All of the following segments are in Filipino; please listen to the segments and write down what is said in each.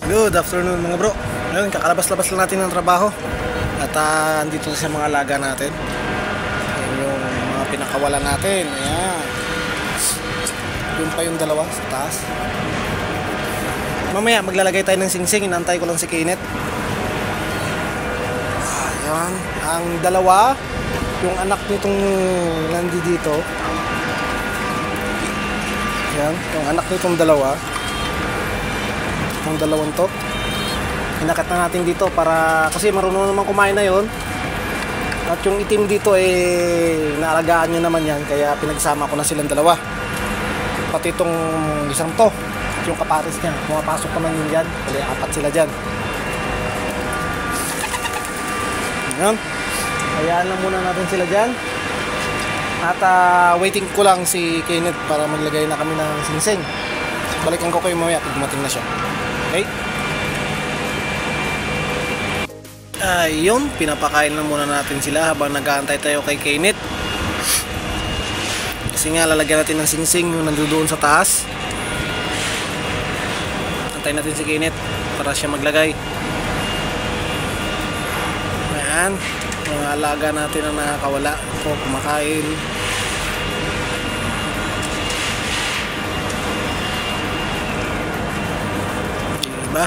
Good afternoon mga bro. Ngayon kakalabas-labas lang natin ng trabaho. At andito sa mga alaga natin. Ayan yung mga pinakawalan natin. Ayan. Yun pa yung dalawa sa taas. Mamaya maglalagay tayo ng singsing. Inantay ko lang si Kenneth. Ayan. Ang dalawa, yung anak nitong nandi dito. Ayan. Yung anak nitong dalawa. Yung dalawang to. Hinakat na natin dito para kasi marunong naman kumain na yon. At yung itim dito naalagaan nyo naman yan, kaya pinagsama ko na silang dalawa. Pati itong isang to, yung kapares niya, pumapasok naman yun dyan. Kaya apat sila dyan. Ayan. Hayaan lang muna natin sila dyan. At waiting ko lang si Kenneth para maglagay na kami ng singsing. Balikan ko kayo mamaya pag dumating na siya. Okay? Ayun, pinapakain na muna natin sila habang nag-aantay tayo kay Kenneth. Kasi nga lalagyan natin ng singsing yung nandoon sa taas. Antayin natin si Kenneth para siya maglagay. Ayan, mga alaga natin ang nakakawala. Ito, kumakain. Diba?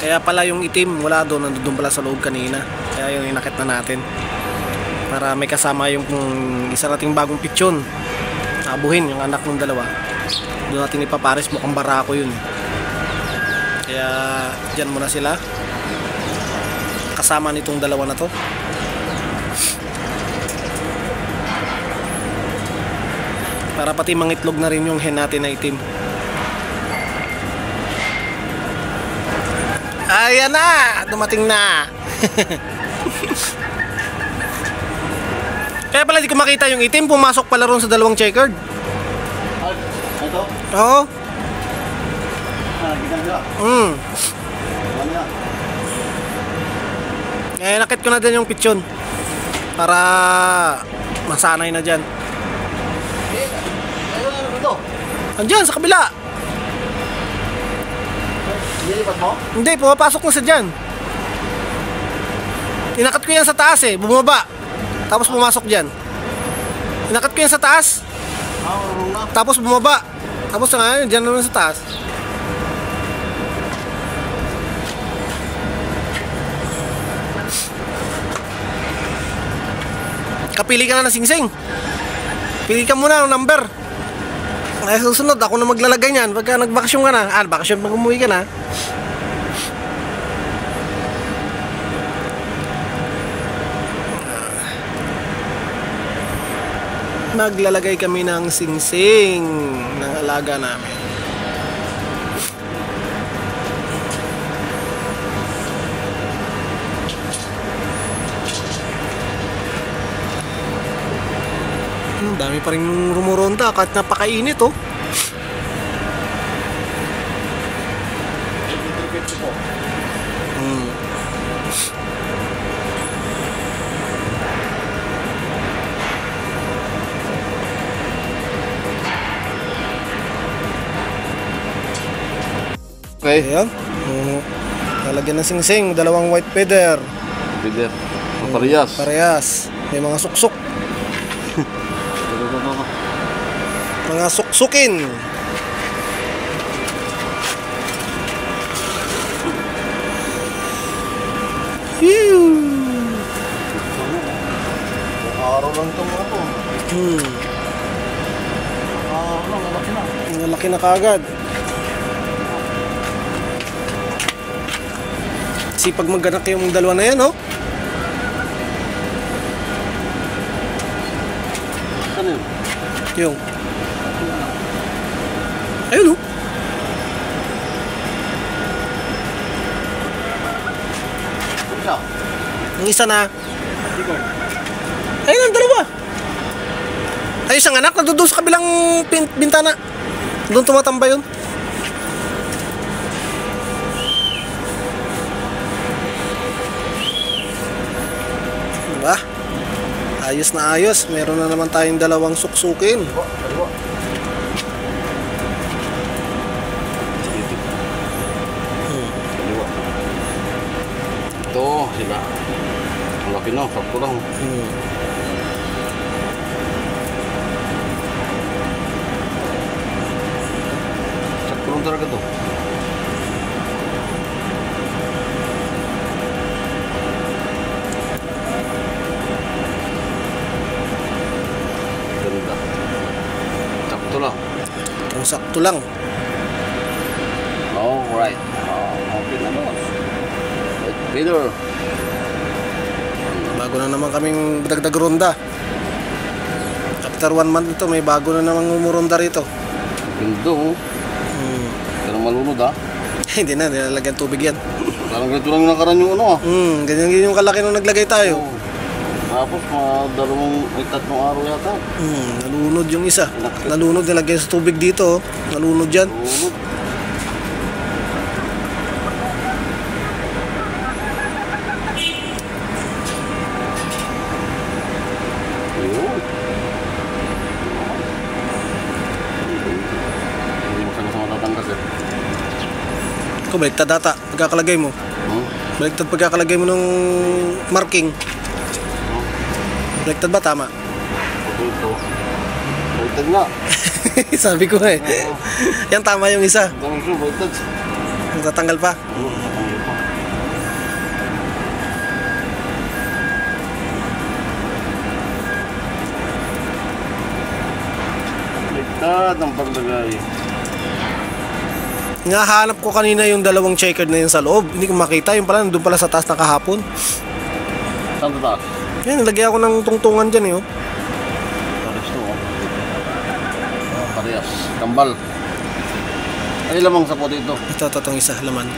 Kaya pala yung itim wala doon, nandun pala sa loob kanina. Kaya yung inakit na natin para may kasama yung isa nating bagong pitsyon. Abuhin yung anak ng dalawa. Doon natin ipapares, mukhang barako yun. Kaya dyan muna sila kasama nitong dalawa na to. Para pati mangitlog na rin yung hen natin na itim. Ayan na! Dumating na! Kaya pala di ko makita yung itim. Pumasok pala ron sa dalawang checkered. Ito? Oo. Ginagawa. Nakit ko na din yung pitsyon para masanay na dyan. Ano ito? Andyan sa kabila. Nilipat mo? Hindi, pumapasok na sa dyan. Inakat ko yan sa taas bumaba. Tapos pumasok dyan. Inakat ko yan sa taas. Tapos bumaba. Tapos nga, dyan naman sa taas. Kapili ka na ng singsing. Pili ka muna ng number. Ay susunod, ako na maglalagay niyan pagka nagbakasyon ka na. Bakasyon pag umuwi ka na. Maglalagay kami ng singsing ng alaga namin. Dami pa rin rumuronda kahit napakainit Okay. Ayan. Lalagyan ng singsing, dalawang white feather. Feather. Parehas. Parehas. May mga suksok. Mga suksukin. Araw lang itong ako. Araw lang, malaki na. Malaki na kaagad. Sipag maganak yung dalawa na yan, Ano yun? Yung. Ayun, Isa. Yung isa na. Ikaw. Ayun ang dalawa. Ay, isang anak nandoon sa kabilang bintana. Doon tumatambay yun. Diba? Ayos na ayos. Meron na naman tayong dalawang suksukin. Kaliwa, kaliwa. Dito. Kaliwa. Ito, sila. Ang laki na, sakto lang. Sakto lang talaga to. Ganda. Sakto lang. Itong sakto lang. Alright. Okay na boss. Right, Peter. Bago na naman kaming dagdag ronda. After 1 month ito, may bago na naman umuronda rito. Ganda oh. Pero malunod ah. Hindi na, nilalagyan tubig yan. Parang ganito lang yung nakaraan yung ano ah. Ganyan yung kalaki nung naglagay tayo. Oo. Tapos tatlong araw yata. Nalunod yung isa. Nalunod, nilagyan sa tubig dito. Nalunod yan. Malunod. Ayun. Hindi mo sama-sama tatangkas eh. Ikaw, baliktad data. Pagkakalagay mo. Baliktad pagkakalagay mo ng marking. Baliktad ba? Tama. Ito. Baliktad nga. Sabi ko eh. Yan, tama yung isa. Dami siya, baliktad. Tatanggal pa. Baliktad ang paglagay. Nahanap ko kanina yung dalawang checkered na yun sa loob. Hindi ko makita. Yung pala, nandun pala sa taas na kahapon. Saan ito taas? Yan, nilagay ako ng tungtungan dyan eh. Oh. Parehas to oh. Parehas. Kambal. Ay lamang sa puti ito. Ito, itong isa, laman.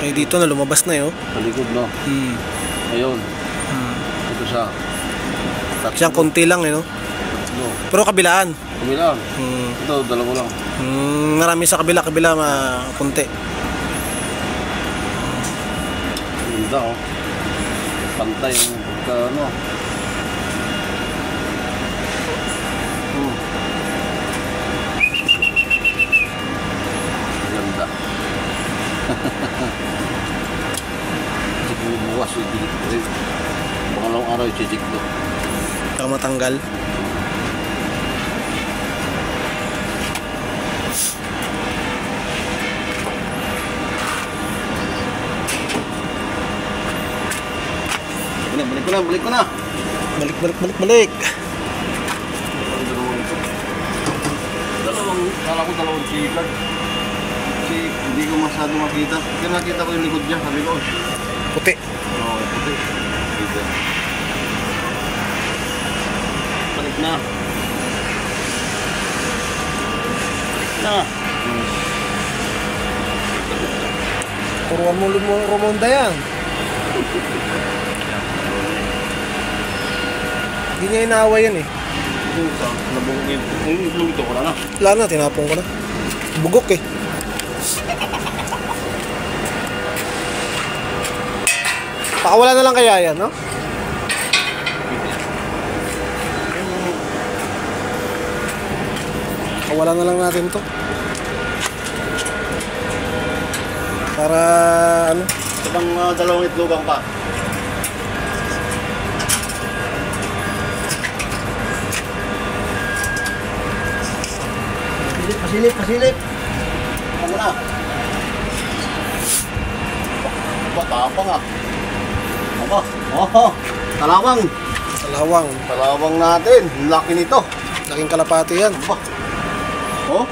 Eh, dito na lumabas na yun. Sa likod no. Ayun. Ito siya. Siyang konti lang eh, no? Tatlo. Pero kabilaan. Kumilang. Ito, dalawa lang. Marami sa kabila, konti. Ganda oh. Pantay yung pagka ano. Ganda. Siguro buwas yung digit ko rin. Pangalawang araw yung chijik to. Saka matanggal. Balik ko na. Balik. Dalawang chikat. Kasi hindi ko masyado makita. Kasi nakita ko yung likod niya. Sabi ko, Puti. oo, puti. Dito. Balik na. Turuan mo rumonda yan. Hindi niya inaaway yan eh. Nabungin. Yung ito ko na. Wala na, tinapong ko na. Bugok eh. Pakawala na lang kaya yan, no? Pakawala na lang natin to. Para ano? Ito bang dalawang itlogang pa? Pasilip. Ano na? Tapang ah. Aba, talawang. Talawang natin. Ang laki nito. Laking kalapati yan. Aba. Oh?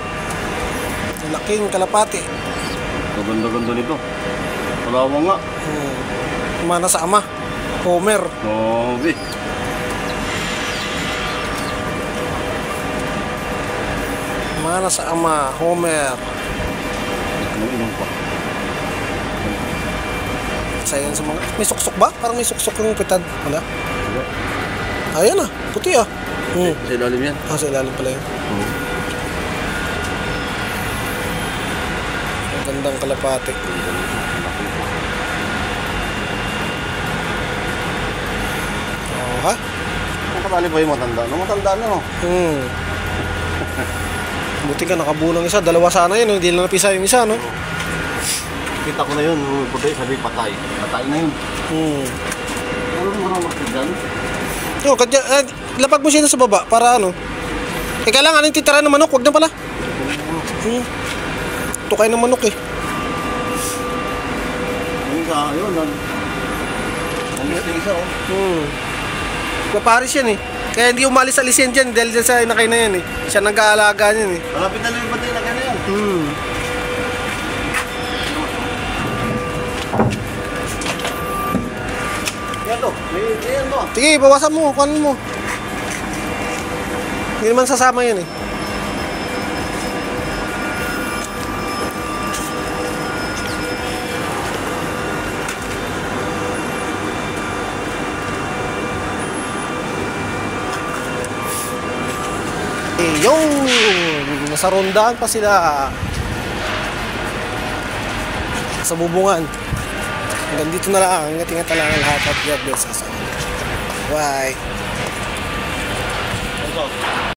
Laking kalapati. Ganda nito. Talawang nga. Mana sa ama. Homer. Grabe. Mana sa ama. Homer. Inom pa. Sayan sa mga... May suksok ba? Parang may suksok yung pitad. Wala? Ayan ah. Puti ah. Sa ilalim yan. Sa ilalim pala yun. Ang gandang kalapati. Oh, ha? nakatali pa yung matanda. No, matanda na, no? Buti ka nakabulang isa, dalawa sana yun, hindi lang napisa yung isa, no? Kita ko na yun, puti, sabi patay. Patay na yun. Ano mo na makita dyan? Yo, lapag mo siya sa baba para ano. Kailangan yung titira ng manok, wag na pala. Tukay ng manok eh. Ayun, nalis na isa, oh. Paparis yan eh. Kaya hindi umalis sa lisen dyan dahil dyan sa inakay na yan eh. Siya nag-aalaga niyan eh. Malapit na lang yung patay na ka na yan. Yan to, may yan to. Sige, bawasan mo, kuhanin mo. Hindi naman sasama yan eh. Yung nasa rondaan pa sila sa bubungan. Hanggang dito na lang. Ingat-ingat na lang ang lahat at God bless us. Bye.